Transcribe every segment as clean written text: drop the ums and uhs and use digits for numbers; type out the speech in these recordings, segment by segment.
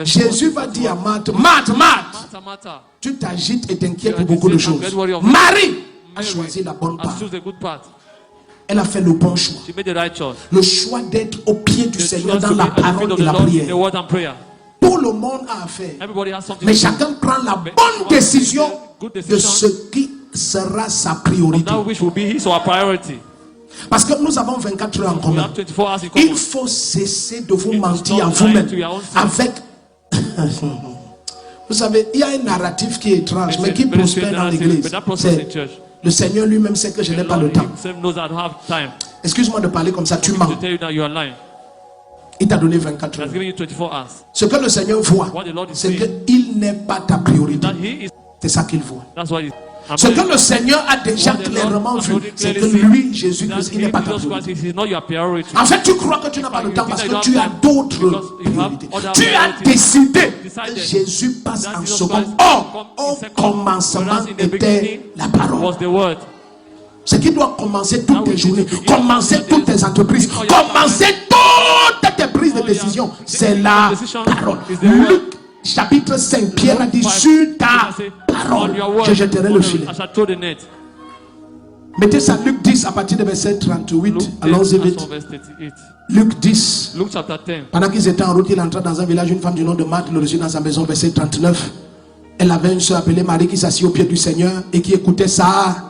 Jésus va dire à Marthe, Marthe, tu t'agites et t'inquiètes pour beaucoup de choses. Marie a choisi la bonne part. Elle a fait le bon choix. Le choix d'être au pied du Seigneur dans la parole et la prière. Tout le monde a affaire. Mais chacun prend la bonne décision de ce qui sera sa priorité. Parce que nous avons 24 heures en commun. Il faut cesser de vous mentir à vous-même. Avec... Vous savez, il y a un narratif qui est étrange, mais qui prospère dans l'église. Le Seigneur lui-même sait que je n'ai pas le temps. Excuse-moi de parler comme ça, tu mens. Il t'a donné 24 heures. Ce que le Seigneur voit, c'est qu'il n'est pas ta priorité. C'est ça qu'il voit. Ce que le Seigneur a déjà clairement vu, c'est que lui, Jésus-Christ, il n'est pas ta priorité. En fait, tu crois que tu n'as pas le temps parce que tu as d'autres priorités. Tu as décidé que Jésus passe en second. Or, au commencement était la parole. Ce qui doit commencer toutes tes journées, commencer toutes tes entreprises, commencer toutes tes prises de décision, c'est la parole. Luc chapitre 5, Pierre a dit, sur ta parole, je jetterai le filet. Mettez ça, Luc 10 à partir de verset 38. Allons-y vite. Luc 10. Pendant qu'ils étaient en route, il entra dans un village, une femme du nom de Marthe le reçut dans sa maison, verset 39. Elle avait une soeur appelée Marie qui s'assit au pied du Seigneur et qui écoutait ça.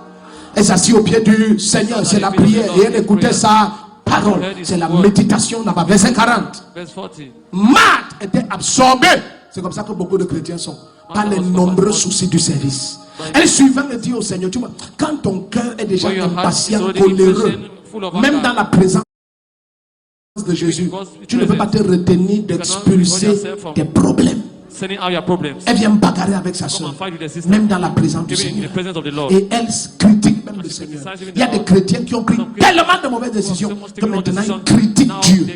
Elle s'assit au pied du Seigneur, c'est la prière, et elle écoutait sa parole. C'est la méditation là-bas, verset 40. Marthe était absorbée. C'est comme ça que beaucoup de chrétiens sont. Par les nombreux soucis du service. Elle suivait le dire au Seigneur, tu vois, quand ton cœur est déjà impatient, coléreux, même dans la présence de Jésus, tu ne peux pas te retenir d'expulser tes problèmes. Elle vient bagarrer avec sa soeur, même dans la présence du Seigneur. Et elle critique même le Seigneur. Il y a des chrétiens qui ont pris tellement de mauvaises décisions que maintenant ils critiquent Dieu.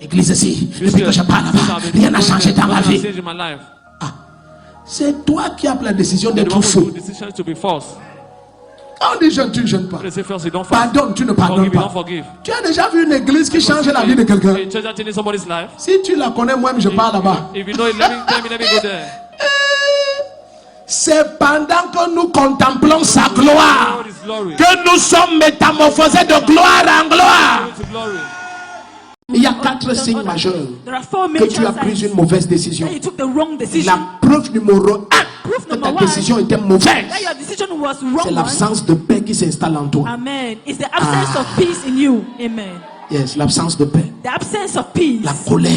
Église ici, depuis que je parle là-bas, rien n'a changé dans ma vie. Ah, c'est toi qui as pris la décision d'être faux. Quand on dit jeune, tu ne jeûnes pas. Pardonne, tu ne pardonnes pas. Tu as déjà vu une église qui change la vie de quelqu'un? Si tu la connais, moi-même je parle là-bas. C'est pendant que nous contemplons sa gloire que nous sommes métamorphosés de gloire en gloire. Il y a 4 signes majeurs que tu as pris une mauvaise décision. La preuve numéro 1 que ta décision était mauvaise, c'est l'absence de paix qui s'installe en toi. Amen. It's the absence of peace in you. Amen. Yes, l'absence de paix. The absence of peace. La colère.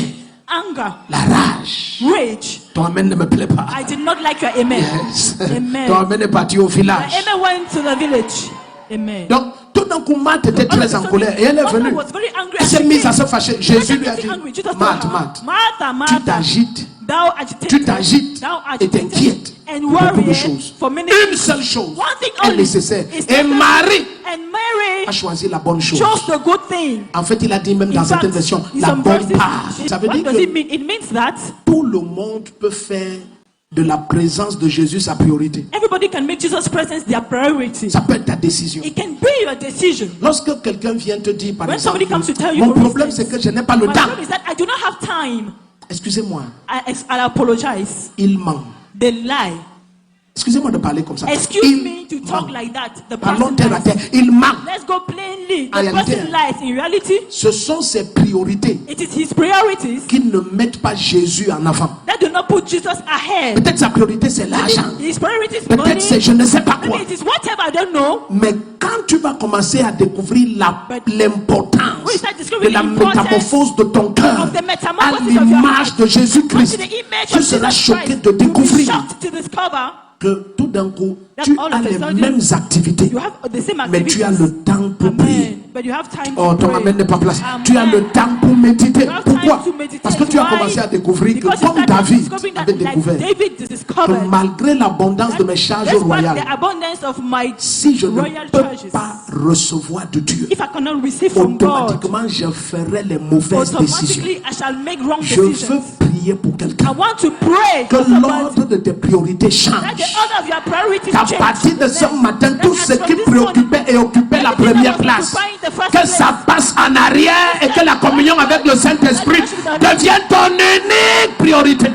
Anger. La rage. Rage. Ton amen ne me plaît pas. I did not like your amen. Yes. Amen. Ton amen est parti au village. Your amen went to the village. Amen. Donc, tout d'un coup, Marthe était très en colère et elle est venue. Elle s'est mise à se fâcher. Jésus lui a dit, Marthe, tu t'agites. Tu t'agites et t'inquiètes pour beaucoup de choses. Une seule chose est nécessaire. Et Marie a choisi la bonne chose. En fait, il a dit même dans certaines versions, la bonne part. Ça veut dire que tout le monde peut faire de la présence de Jésus sa priorité. Everybody can make Jesus' presence their priority. Ça peut être ta décision. It can be your decision. Lorsque quelqu'un vient te dire, par exemple, you, mon problème c'est que je n'ai pas le temps. Is that I do not have time. Excusez-moi. I apologize. Il ment. They lie. Excusez-moi de parler comme ça. Excuse me to talk like that. The Parlons person terre à terre. Il ment. Let's go plainly. The person lies. In reality, ce sont ses priorités. It is his priorities qui ne mettent pas Jésus en avant. That do not put Jesus ahead. Peut-être sa priorité c'est l'argent. His priorities peut-être c'est je ne sais pas quoi. It is whatever, I don't know. Mais quand tu vas commencer à découvrir l'importance de la métamorphose de ton cœur à l'image de Jésus-Christ, tu seras choqué de découvrir que tout d'un coup, tu as les mêmes activités, mais tu as le temps pour prier. Oh, ton amen n'est pas placé. Tu as le temps pour méditer. Pourquoi? Parce que tu as commencé à découvrir que comme David avait découvert que malgré l'abondance de mes charges royales, si je ne peux pas recevoir de Dieu, automatiquement je ferai les mauvaises décisions. Je veux prier prier pour quelqu'un. I want to pray Que for somebody. l'ordre de tes priorités change. Let the order of your priorities Qu'à change. partir de ce matin, tout ce qui préoccupait et occupait la première place, que ça passe en arrière et que la communion avec le Saint-Esprit devienne ton unique priorité.